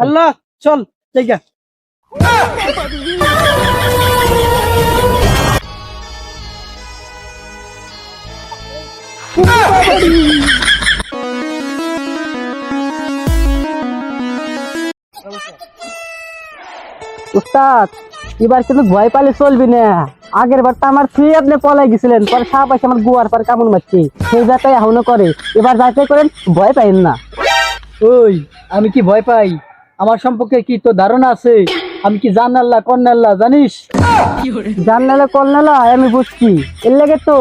আল্লাহ চল জায়গা উস্তাদ এবার কিন্তু ভয় পালে চলবি না। আগের বার তো আমার ফ্রি আপনি পলাই গেছিলেন, পরে সাপ আছে আমার গুয়ার পর কেমন মারছি, সেই যাতে এখনো করে। এবার যাতে করেন ভয় পাইন না। ওই আমি কি ভয় পাই? আমার সম্পর্কে কি তো ধারণা আছে? আমি কি জানাল্লা কন্নাল্লা জানিস? জানলা কলনালা আমি বুঝছি, এর লেগে তো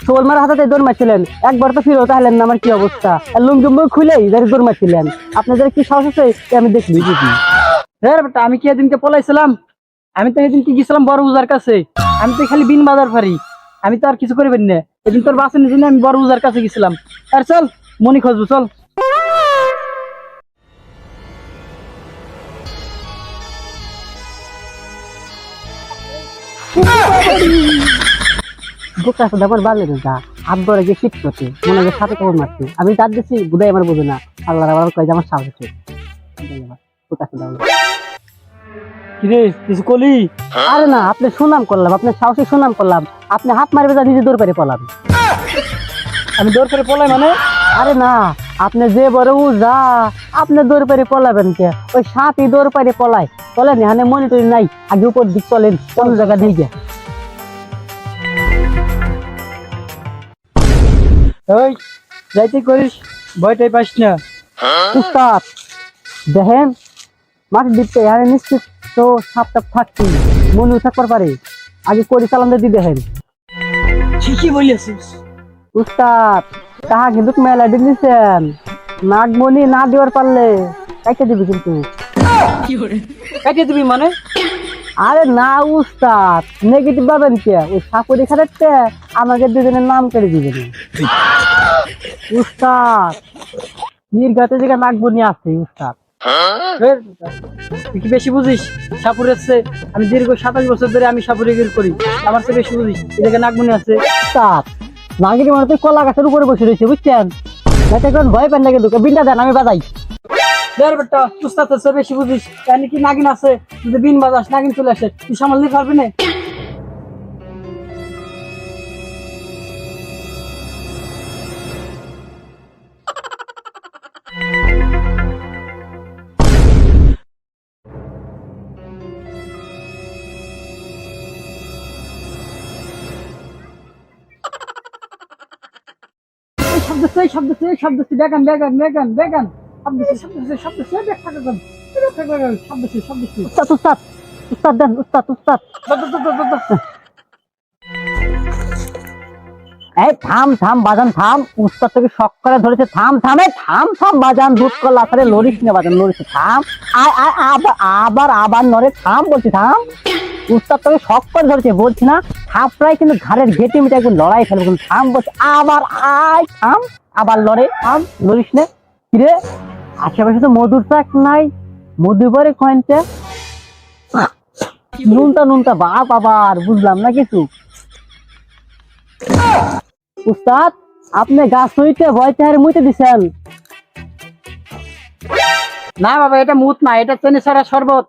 শোল মার হাতে দৌড় মারছিলেন। একবার তো ফিরত আসলেন না, আমার কি অবস্থা। আর লুঙ্গি খুলেই দৌড় মারছিলেন। আপনাদের কি সাহস আছে আমি দেখলি বুঝি। হ্যাঁ বেটা, আমি কি এদিনকে পলাইছিলাম? আমি তো এদিনকে গেছিলাম বড় উজার কাছে। আমি তো খালি বিন বাজার পারি, আমি তো আর কিছু করবেন না। এদিন তোর বাসের জন্য আমি বড় উজার কাছে গেছিলাম। আর চল মনি খুঁজবো, চল। বুকটা আসলে আমার বাড়লে না, আব্বরে গিয়ে শীত করছে, মনে হয় সাথে কেমন মারছে। আমি তার দিচ্ছি বুধাই আমার বোঝে না। আল্লাহ আবার কয়ে যে আমার সাহস আছে। কিরে কিছু কলি? আরে না, আপনি সুনাম করলাম, আপনার সাহসে সুনাম করলাম। আপনি হাত মারবে যা নিজে দৌড় পেরে পলাম। আমি দৌড় করে পলাই মানে? আরে না, আপনি যে বড় যা আপনি দৌড় পেরে পলাবেন কে? ওই সাথই দৌড় পেরে পলায়। চলেন এখানে মনিটরি নাই, আগে উপর দিক চলেন, কোন জায়গা দিয়ে গিয়ে। ওই যাইতে করিস, ভয়টাই পাস না। উস্তাদ দেখেন, মাটির দিকতে এখানে নিশ্চিত তো সাপ টাপ থাকছি, মনে থাকবার পারে। আগে করি চালান দিয়ে দেখেন। ঠিকই বলিয়াছিস। উস্তাদ তাহা কিন্তু মেলা দিন দিচ্ছেন, নাগমণি না দেওয়ার পারলে কাইতে দিবি কিন্তু। কাটিয়ে দিবি মানে? আরে না উস্তাদ, নেগেটিভ ভাবেন কে? ওই সাপুরি খাটাতে আমাকে দুজনের নাম করে দিবেন উস্তাদ। নির্ঘাতে যেটা নাগমণি আছে উস্তাদ। এর, তুই কি বেশি বুঝিস? সাপুর এসছে, আমি দীর্ঘ 27 বছর ধরে আমি সাপুরে গির করি। আমার চেয়ে বেশি বুঝিস? এদিকে নাগমণি আছে। উস্তাদ নাগিনী মানে তুই কলা গাছের উপরে বসে রয়েছে বুঝছেন। যাতে কোন ভয় পান না কিন্তু, বিনটা দেন আমি বাজাই। দেড় বেটা উস্তাদ আছে, বেশি বুঝিস। জানি কি নাগিন আছে, যদি বিন বাজাস নাগিন চলে আসে, তুই সামাল দিতে পারবি না? শব্দ বেগান বেগান বেগান বেগান উস্তাদ উস্তাদ উস্তাদ দেন, উস্তাদ উস্তাদ। এই থাম থাম বাজান থাম, উস্তাদ তোকে শখ করে ধরেছে। থাম থাম, এই থাম থাম বাজান, দুধ কলা আসারে লড়িস না বাজান, লড়িস না। থাম, আয় আয় আবার আবার আবার নড়ে, থাম বলছি থাম। উস্তাদ তোকে শখ করে ধরেছে বলছি না, থাপড়াই কিন্তু ঘাড়ের ঘেটে মিটে একদম লড়াই ফেলবে কিন্তু। থাম বলছি, আবার আয় থাম, আবার লড়ে, থাম লড়িস না। কিরে আশেপাশে তো মধুর চাক নাই, মধু পরে কয়েনটা নুনটা নুনটা বাপ, আবার বুঝলাম না কিছু। উস্তাদ আপনি গাছ হইতে ভয় চেহারে মুইতে দিছেন। না বাবা, এটা মুত না, এটা চেনে সারা শরবত।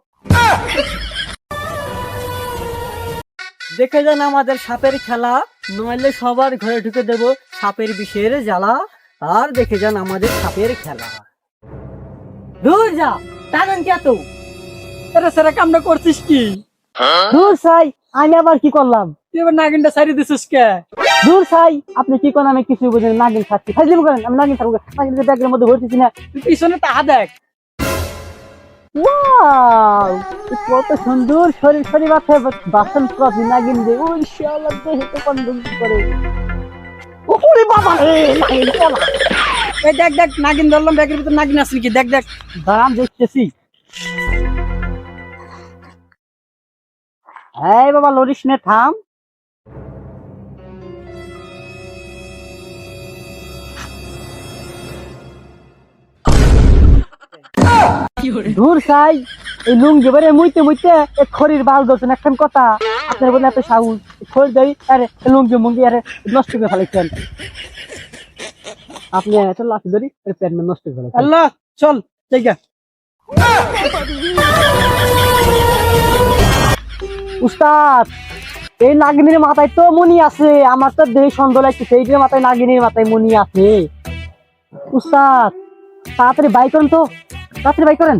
দেখে যান আমাদের সাপের খেলা, নইলে সবার ঘরে ঢুকে দেব সাপের বিষের জ্বালা। আর দেখে যান আমাদের সাপের খেলা। দূর যা, টানেন কে তো? এটা সারা কামটা করছিস কি? দূর সাই, আমি আবার কি করলাম? তুই এবার নাগিনটা সারি দিছিস কে? দূর সাই, আপনি কি করেন আমি কিছু বুঝেন। নাগিন খাচ্ছি, ফাজলিম করেন, আমি নাগিন থাকবো। নাগিন ব্যাগের মধ্যে ভরতেছি না। তুই পিছনে তাহা দেখ। ওয়াও, কত সুন্দর শরীর শরীর মাথায় বাসন প্রতি নাগিন দে। ওই শালা দেহে তো কন্ডম করে। ওরে বাবা রে, নাগিন পলা। এই দেখ দেখ, নাগিন ধরলাম, ব্যাগের ভিতর নাগিন আছে নাকি দেখ দেখ। দাঁড়ান দেখতেছি। এই বাবা লড়িস নে, থাম। দূর চাই, এই লুঙ্গি বেড়ে মুইতে মুইতে খড়ির বাল ধরছেন। একখান কথা, আপনার বলে এত সাহস, খড়ি ধরি আরে লুঙ্গি মুঙ্গি আরে নষ্ট করে ফেলাইছেন আপনি। এত লাঠি ধরি প্যান্ট নষ্ট করে ফেলাইছেন। আল্লাহ চল জায়গা। উস্তাদ এই নাগিনীর মাথায় তো মনি আছে, আমার তো দেহ সন্দেহ লাগছে এইটার মাথায় নাগিনীর মাথায় মনি আছে। উস্তাদ তাড়াতাড়ি বাই করেন তো, তাড়াতাড়ি বাই করেন।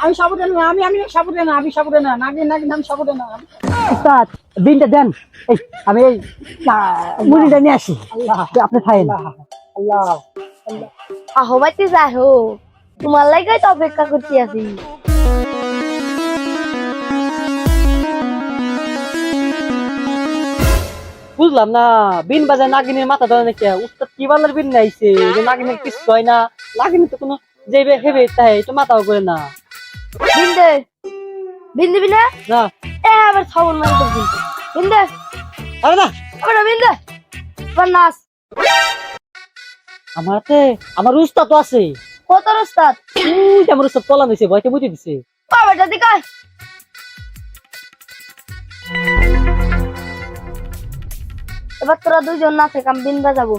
আমি সাবুদে না, আমি সাবুদে না, আমি সাবুদে না, নাগিন নাগিন আমি সাবুদে না। উস্তাদ বিনটা দেন, এই আমি এই মুড়িটা নিয়ে আসি, আপনি খাইন। আল্লাহ আহো বাইতে যাও, তোমার লাগাই তো অপেক্ষা করতে আছি। বুঝলাম না, বিন বাজায় নাগিনের মাথা ধরে নাকি উস্তাদ কি বালার বিন নাইছে যে নাগিনের কিছু হয় না, নাগিনের তো কোনো যেবে হেবে তাই তো মাথাও করে না। বিন্দে বিন্দে বিনা না এ আবার ছবল মারি তো বিন্দে বিন্দে আরে না আবার বিন্দে আবার নাচ। আমার উস্তাদ তো আছে, কত রাস্তাত আমার উস্তাদ পলান হয়েছে, ভয়তে বুঝে দিছে। বাবাটা দিকে এবার তোরা দুইজন নাচে কাম বিন বাজাবো।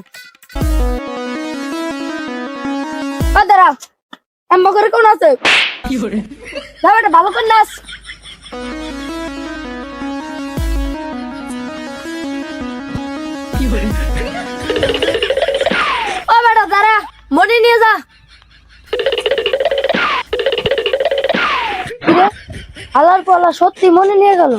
দাঁড়া এম্বা করে কোন আছে বাবাটা ভালো করে নাচ। ও বেটা দাঁড়া মনি নিয়ে যা। আলার পালা সত্যি মনে নিয়ে গেল।